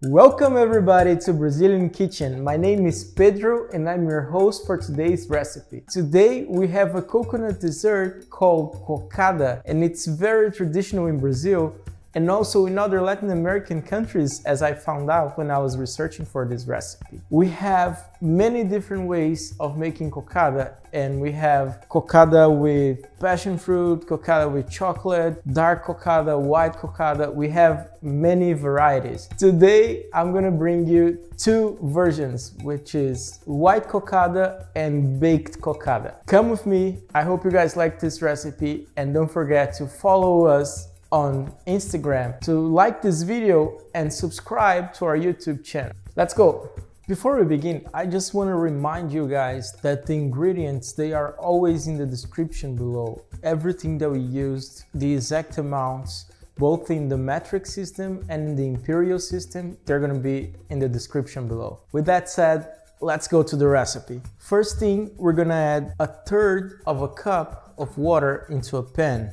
Welcome everybody to Brazilian Kitchen. My name is Pedro and I'm your host for today's recipe. Today we have a coconut dessert called cocada, and it's very traditional in Brazil and also in other Latin American countries, as I found out when I was researching for this recipe. We have many different ways of making cocada, and we have cocada with passion fruit, cocada with chocolate, dark cocada, white cocada. We have many varieties. Today I'm gonna bring you two versions, which is white cocada and baked cocada. Come with me. I hope you guys like this recipe, and don't forget to follow us on Instagram, to like this video and subscribe to our YouTube channel. Let's go. Before we begin, I just want to remind you guys that the ingredients, they are always in the description below. Everything that we used, the exact amounts, both in the metric system and in the imperial system, they're going to be in the description below. With that said, let's go to the recipe. First thing, we're going to add 1/3 of a cup of water into a pan.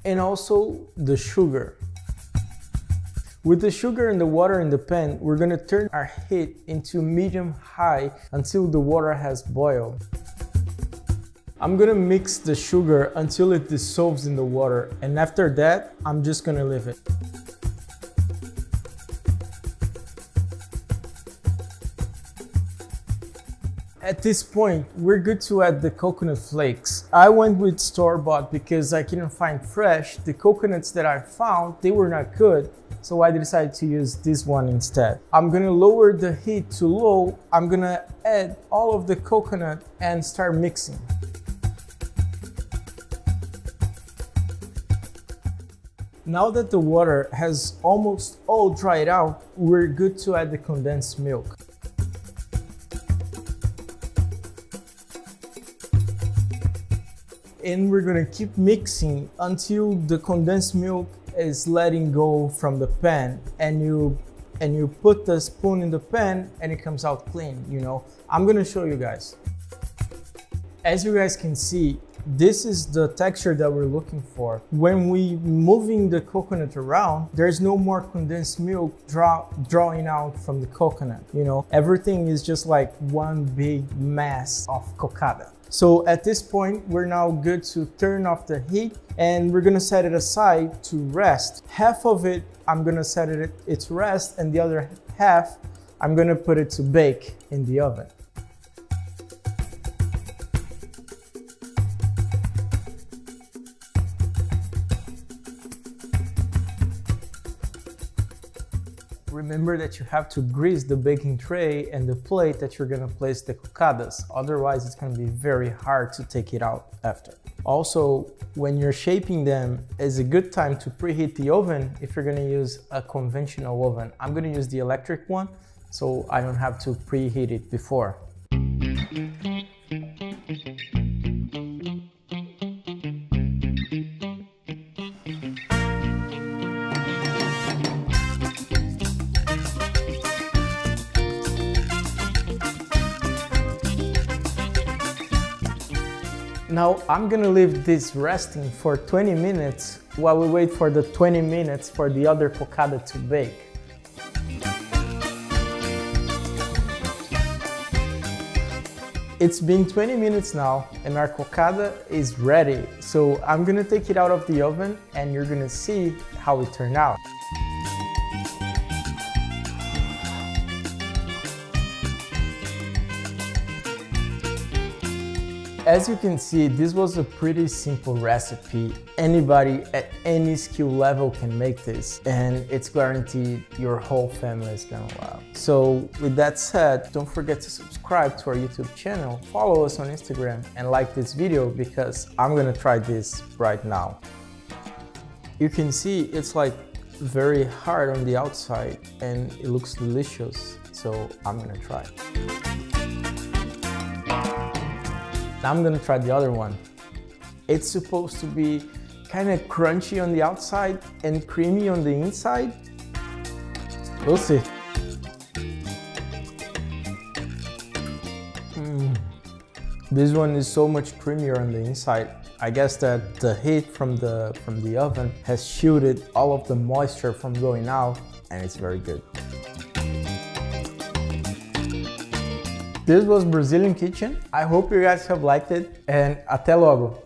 And also the sugar. With the sugar and the water in the pan, we're gonna turn our heat into medium-high until the water has boiled. I'm gonna mix the sugar until it dissolves in the water, and after that, I'm just gonna leave it. At this point, we're good to add the coconut flakes. I went with store-bought because I couldn't find fresh. The coconuts that I found, they were not good, so I decided to use this one instead. I'm gonna lower the heat to low. I'm gonna add all of the coconut and start mixing. Now that the water has almost all dried out, we're good to add the condensed milk. And we're gonna keep mixing until the condensed milk is letting go from the pan, and you put the spoon in the pan and it comes out clean, you know. I'm gonna show you guys. As you guys can see, this is the texture that we're looking for. When we moving the coconut around, there's no more condensed milk drawing out from the coconut, you know. Everything is just like one big mass of cocada. So at this point, we're now good to turn off the heat, and we're gonna set it aside to rest. Half of it, I'm gonna set it to rest, and the other half, I'm gonna put it to bake in the oven. Remember that you have to grease the baking tray and the plate that you're gonna place the cocadas. Otherwise, it's gonna be very hard to take it out after. Also, when you're shaping them, it's a good time to preheat the oven if you're gonna use a conventional oven. I'm gonna use the electric one, so I don't have to preheat it before. Now I'm gonna leave this resting for 20 minutes while we wait for the 20 minutes for the other cocada to bake. It's been 20 minutes now and our cocada is ready. So I'm gonna take it out of the oven and you're gonna see how it turned out. As you can see, this was a pretty simple recipe. Anybody at any skill level can make this, and it's guaranteed your whole family is gonna love. So with that said, don't forget to subscribe to our YouTube channel, follow us on Instagram, and like this video because I'm gonna try this right now. You can see it's like very hard on the outside and it looks delicious, so I'm gonna try. Now I'm gonna try the other one. It's supposed to be kind of crunchy on the outside and creamy on the inside. We'll see. This one is so much creamier on the inside. I guess that the heat from the oven has shielded all of the moisture from going out, and it's very good. This was Brazilian Kitchen. I hope you guys have liked it, and até logo!